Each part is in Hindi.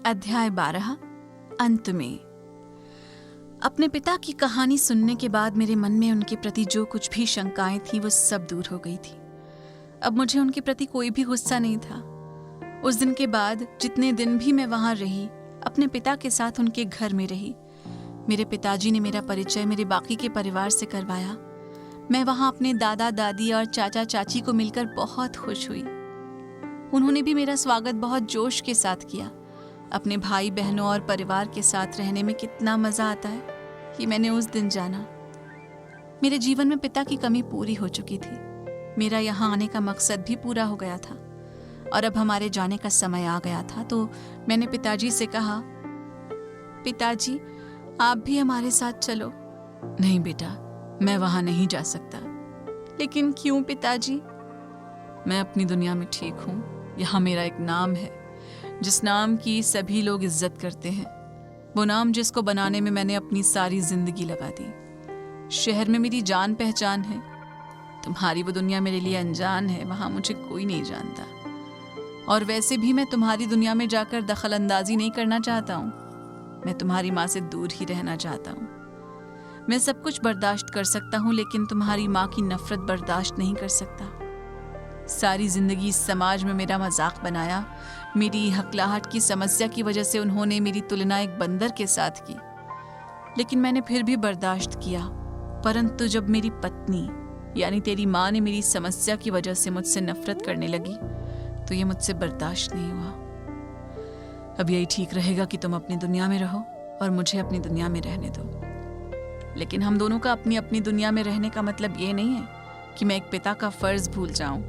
अध्याय 12 अंत में। अपने पिता की कहानी सुनने के बाद मेरे मन में उनके प्रति जो कुछ भी शंकाएं थी वो सब दूर हो गई थी। अब मुझे उनके प्रति कोई भी गुस्सा नहीं था। उस दिन के बाद जितने दिन भी मैं वहां रही, अपने पिता के साथ उनके घर में रही। मेरे पिताजी ने मेरा परिचय मेरे बाकी के परिवार से करवाया। मैं वहां अपने दादा दादी और चाचा चाची को मिलकर बहुत खुश हुई। उन्होंने भी मेरा स्वागत बहुत जोश के साथ किया। अपने भाई बहनों और परिवार के साथ रहने में कितना मजा आता है कि मैंने उस दिन जाना। मेरे जीवन में पिता की कमी पूरी हो चुकी थी। मेरा यहाँ आने का मकसद भी पूरा हो गया था और अब हमारे जाने का समय आ गया था। तो मैंने पिताजी से कहा, पिताजी आप भी हमारे साथ चलो। नहीं बेटा, मैं वहां नहीं जा सकता। लेकिन क्यों पिताजी? मैं अपनी दुनिया में ठीक हूँ। यहाँ मेरा एक नाम है जिस नाम की सभी लोग इज्जत करते हैं। वो नाम जिसको बनाने में मैंने अपनी सारी जिंदगी लगा दी। शहर में मेरी जान पहचान है। तुम्हारी वो दुनिया मेरे लिए अनजान है। वहां मुझे कोई नहीं जानता और वैसे भी मैं तुम्हारी दुनिया में जाकर दखल अंदाजी नहीं करना चाहता हूँ। मैं तुम्हारी माँ से दूर ही रहना चाहता हूँ। मैं सब कुछ बर्दाश्त कर सकता हूँ लेकिन तुम्हारी माँ की नफरत बर्दाश्त नहीं कर सकता। सारी जिंदगी इस समाज में मेरा मजाक बनाया। मेरी हकलाहट की समस्या की वजह से उन्होंने मेरी तुलना एक बंदर के साथ की, लेकिन मैंने फिर भी बर्दाश्त किया। परंतु जब मेरी पत्नी यानी तेरी माँ ने मेरी समस्या की वजह से मुझसे नफरत करने लगी तो ये मुझसे बर्दाश्त नहीं हुआ। अब यही ठीक रहेगा कि तुम अपनी दुनिया में रहो और मुझे अपनी दुनिया में रहने दो। लेकिन हम दोनों का अपनी अपनी दुनिया में रहने का मतलब ये नहीं है कि मैं एक पिता का फर्ज भूल जाऊं।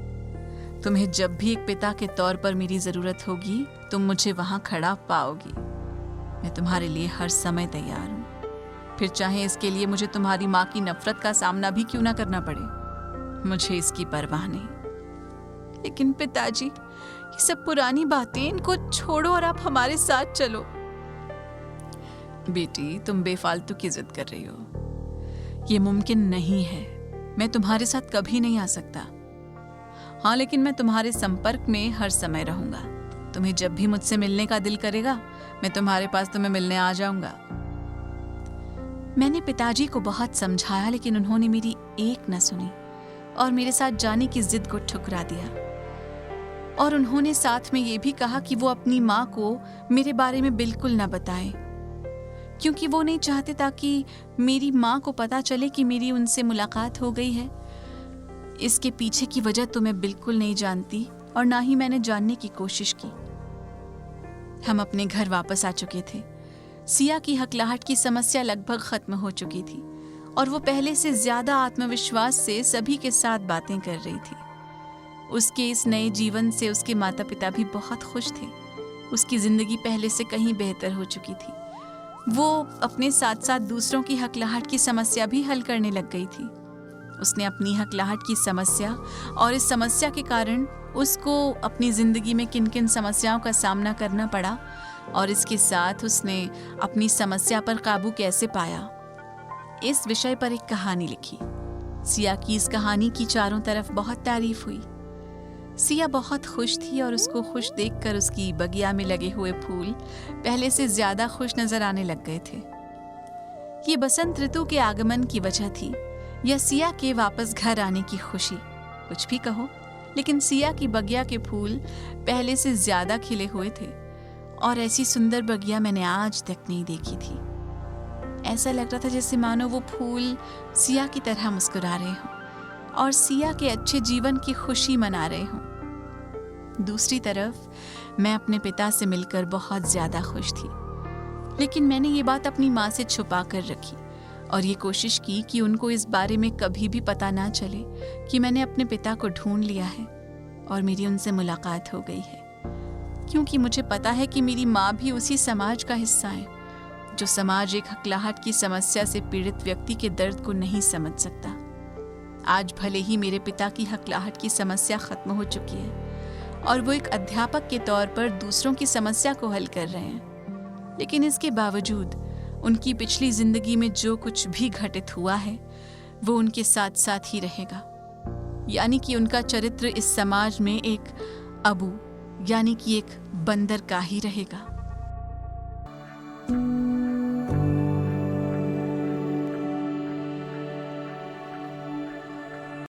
तुम्हें जब भी एक पिता के तौर पर मेरी जरूरत होगी तुम मुझे वहां खड़ा पाओगी। मैं तुम्हारे लिए हर समय तैयार हूं, फिर चाहे इसके लिए मुझे तुम्हारी माँ की नफरत का सामना भी क्यों ना करना पड़े। मुझे इसकी परवाह नहीं। लेकिन पिताजी, ये सब पुरानी बातें, इनको छोड़ो और आप हमारे साथ चलो। बेटी, तुम बेफालतू की जिद कर रही हो। ये मुमकिन नहीं है। मैं तुम्हारे साथ कभी नहीं आ सकता। हाँ, लेकिन मैं तुम्हारे संपर्क में हर समय रहूंगा। तुम्हें जब भी मुझसे मिलने का दिल करेगा मैं तुम्हारे पास तुम्हें मिलने आ जाऊंगा। मैंने पिताजी को बहुत समझाया लेकिन उन्होंने मेरी एक न सुनी और मेरे साथ जाने की जिद को ठुकरा दिया। और उन्होंने साथ में ये भी कहा कि वो अपनी माँ को मेरे बारे में बिल्कुल न बताएं, क्योंकि वो नहीं चाहते ताकि मेरी माँ को पता चले कि मेरी उनसे मुलाकात हो गई है। इसके पीछे की वजह तो मैं बिल्कुल नहीं जानती और ना ही मैंने जानने की कोशिश की। हम अपने घर वापस आ चुके थे। सिया की हकलाहट की समस्या लगभग खत्म हो चुकी थी और वो पहले से ज्यादा आत्मविश्वास से सभी के साथ बातें कर रही थी। उसके इस नए जीवन से उसके माता पिता भी बहुत खुश थे। उसकी जिंदगी पहले से कहीं बेहतर हो चुकी थी। वो अपने साथ साथ दूसरों की हकलाहट की समस्या भी हल करने लग गई थी। उसने अपनी हकलाहट की समस्या और इस समस्या के कारण उसको अपनी जिंदगी में किन किन समस्याओं का सामना करना पड़ा और इसके साथ उसने अपनी समस्या पर काबू कैसे पाया, इस विषय पर एक कहानी लिखी। सिया की इस कहानी की चारों तरफ बहुत तारीफ हुई। सिया बहुत खुश थी और उसको खुश देखकर उसकी बगिया में लगे हुए फूल पहले से ज्यादा खुश नजर आने लग गए थे। ये बसंत ऋतु के आगमन की वजह थी या सिया के वापस घर आने की खुशी, कुछ भी कहो, लेकिन सिया की बगिया के फूल पहले से ज्यादा खिले हुए थे और ऐसी सुंदर बगिया मैंने आज तक नहीं देखी थी। ऐसा लग रहा था जैसे मानो वो फूल सिया की तरह मुस्कुरा रहे हों और सिया के अच्छे जीवन की खुशी मना रहे हों। दूसरी तरफ मैं अपने पिता से मिलकर बहुत ज्यादा खुश थी, लेकिन मैंने ये बात अपनी माँ से छुपा कर रखी और ये कोशिश की कि उनको इस बारे में कभी भी पता ना चले कि मैंने अपने पिता को ढूंढ लिया है और मेरी उनसे मुलाकात हो गई है, क्योंकि मुझे पता है कि मेरी माँ भी उसी समाज का हिस्सा है जो समाज एक हकलाहट की समस्या से पीड़ित व्यक्ति के दर्द को नहीं समझ सकता। आज भले ही मेरे पिता की हकलाहट की समस्या खत्म हो चुकी है और वो एक अध्यापक के तौर पर दूसरों की समस्या को हल कर रहे हैं, लेकिन इसके बावजूद उनकी पिछली जिंदगी में जो कुछ भी घटित हुआ है वो उनके साथ साथ ही रहेगा। यानी कि उनका चरित्र इस समाज में एक अबू यानी कि एक बंदर का ही रहेगा।